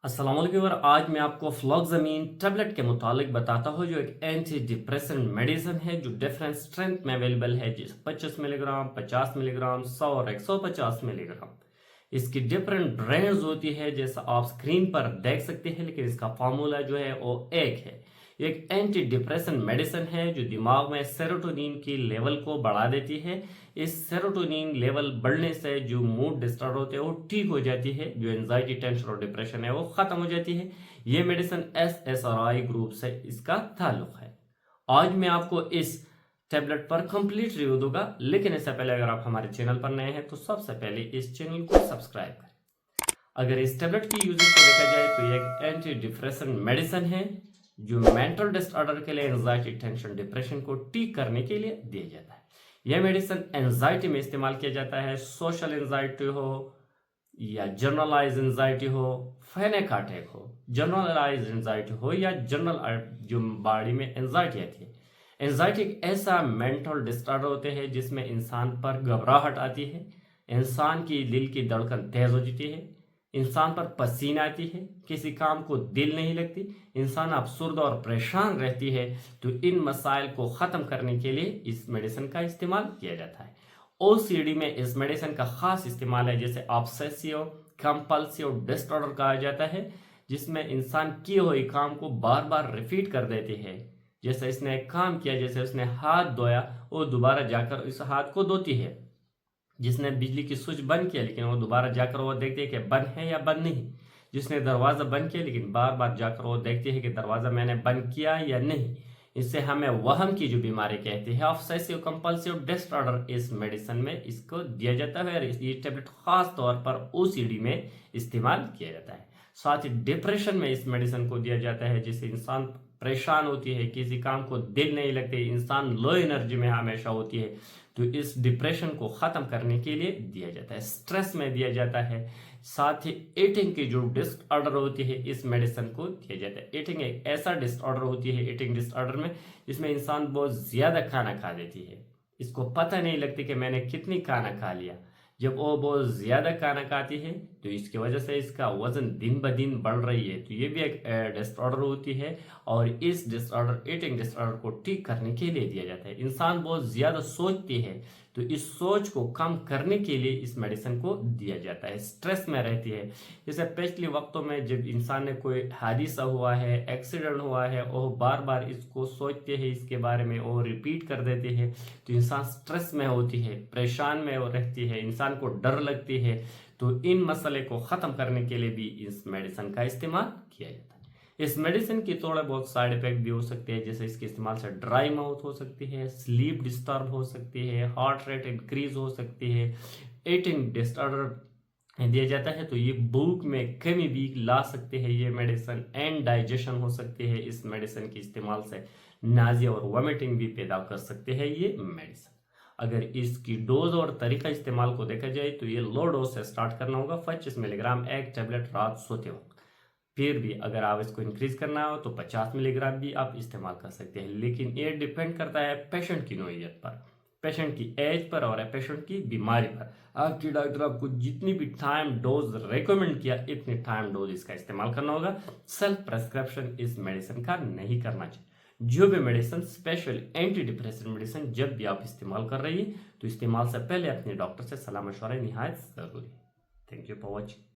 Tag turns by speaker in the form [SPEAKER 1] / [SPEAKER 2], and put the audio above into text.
[SPEAKER 1] अस्सलाम वालेकुम और आज मैं आपको फ्लॉक्सामीन टैबलेट के मुतालिक बताता हूँ, जो एक एंटी डिप्रेसेंट मेडिसिन है जो डिफरेंट स्ट्रेंथ में अवेलेबल है, जिस 25 मिलीग्राम, 50 मिलीग्राम, 100 और 150 मिलीग्राम। इसकी डिफरेंट ब्रांड्स होती है, जैसा आप स्क्रीन पर देख सकते हैं, लेकिन इसका फार्मूला जो है वो एक है। एक एंटी डिप्रेसेंट मेडिसिन है जो दिमाग में सेरोटोनिन की लेवल को बढ़ा देती है। इस सेरोटोनिन लेवल बढ़ने से जो मूड डिस्टर्ब होते हैं वो ठीक हो जाती है, जो एंजाइटी, टेंशन और डिप्रेशन है वो खत्म हो जाती है। ये मेडिसिन SSRI ग्रुप से इसका ताल्लुक है। आज मैं आपको इस टैबलेट पर कंप्लीट रिव्यू दूंगा, लेकिन इससे पहले अगर आप हमारे चैनल पर नए हैं तो सबसे पहले इस चैनल को सब्सक्राइब करें। अगर इस टैबलेट की यूजेस को देखा जाए तो ये एक एंटी डिप्रेसेंट मेडिसिन है जो मेंटल डिसऑर्डर के लिए, एंजाइटी, टेंशन, डिप्रेशन को ठीक करने के लिए दिया जाता है। यह मेडिसिन एंजाइटी में इस्तेमाल किया जाता है। सोशल एंजाइटी हो या जनरलाइज एंजाइटी हो, पैनिक अटैक हो, जनरलाइज एंजाइटी हो या जनरल जो बॉडी में एंजाइटी आती है। एंजाइटी एक ऐसा मेंटल डिसऑर्डर होते हैं जिसमें इंसान पर घबराहट आती है, इंसान की दिल की धड़कन तेज हो जाती है, इंसान पर पसीना आती है, किसी काम को दिल नहीं लगती, इंसान अफसुर्द और परेशान रहती है। तो इन मसाइल को ख़त्म करने के लिए इस मेडिसिन का इस्तेमाल किया जाता है। OCD में इस मेडिसिन का खास इस्तेमाल है, जैसे ऑब्सेसिव कंपल्सिव डिसऑर्डर कहा जाता है, जिसमें इंसान किए हुए काम को बार बार रिपीट कर देते हैं। जैसे इसने एक काम किया, जैसे उसने हाथ धोया, वो दोबारा जाकर इस हाथ को धोती है। जिसने बिजली की स्विच बंद किया, लेकिन वो दोबारा जाकर वो देखती है कि बंद है या बंद नहीं। जिसने दरवाज़ा बंद किया, लेकिन बार बार जाकर वो देखती है कि दरवाज़ा मैंने बंद किया या नहीं। इससे हमें वहम की जो बीमारी कहती है, ऑब्सेसिव कंपल्सिव डिसऑर्डर, इस मेडिसिन में इसको दिया जाता है और ये टैबलेट खास तौर पर OCD में इस्तेमाल किया जाता है। साथ ही डिप्रेशन में इस मेडिसिन को दिया जाता है, जिससे इंसान परेशान होती है, किसी काम को दिल नहीं लगते, इंसान लो एनर्जी में हमेशा होती है। तो इस डिप्रेशन को ख़त्म करने के लिए दिया जाता है। स्ट्रेस में दिया जाता है। साथ ही ईटिंग की जो डिसऑर्डर होती है, इस मेडिसिन को दिया जाता है। ईटिंग एक ऐसा डिसऑर्डर होती है, ईटिंग डिसऑर्डर में जिसमें इंसान बहुत ज़्यादा खाना खा देती है, इसको पता नहीं लगती कि मैंने कितनी खाना खा लिया। जब वो बहुत ज़्यादा खाना खाती है तो इसकी वजह से इसका वज़न दिन ब दिन बढ़ रही है। तो ये भी एक डिसऑर्डर होती है और इस डिसऑर्डर, ईटिंग डिसऑर्डर को ठीक करने के लिए दिया जाता है। इंसान बहुत ज़्यादा सोचती है, तो इस सोच को कम करने के लिए इस मेडिसिन को दिया जाता है। स्ट्रेस में रहती है, जैसे पिछले वक्तों में जब इंसान ने कोई हादसा हुआ है, एक्सीडेंट हुआ है, वो बार बार इसको सोचते हैं, इसके बारे में वो रिपीट कर देते हैं, तो इंसान स्ट्रेस में होती है, परेशान में वो रहती है, इंसान को डर लगती है। तो इन मसले को ख़त्म करने के लिए भी इस मेडिसिन का इस्तेमाल किया जाता है। इस मेडिसिन की थोड़े बहुत साइड इफेक्ट भी हो सकते हैं, जैसे इसके इस्तेमाल से ड्राई माउथ हो सकती है, स्लीप डिस्टर्ब हो सकती है, हार्ट रेट इंक्रीज हो सकती है, ईटिंग डिसऑर्डर दिया जाता है तो ये भूख में कमी भी ला सकते हैं ये मेडिसिन, एंड डाइजेशन हो सकती है इस मेडिसिन के इस्तेमाल से, नाजिया और वॉमिटिंग भी पैदा कर सकते हैं ये मेडिसिन। अगर इसकी डोज और तरीका इस्तेमाल को देखा जाए तो ये लो डोज से स्टार्ट करना होगा, 25 मिलीग्राम एक टैबलेट रात सोते वक्त। फिर भी अगर आप इसको इंक्रीज करना हो तो 50 मिलीग्राम भी आप इस्तेमाल कर सकते हैं, लेकिन ये डिपेंड करता है पेशेंट की नोयत पर, पेशेंट की एज पर और पेशेंट की बीमारी पर। आपकी डॉक्टर आपको जितनी भी टाइम डोज रेकमेंड किया, इतनी टाइम डोज इसका इस्तेमाल करना होगा। सेल्फ प्रेस्क्रिप्शन इस मेडिसिन का नहीं करना चाहिए। जो भी medicine, special anti depressant medicine जब भी आप इस्तेमाल कर रही है तो इस्तेमाल से पहले अपने डॉक्टर से सलाह मशवरा निहायत ज़रूरी है। Thank you for watching.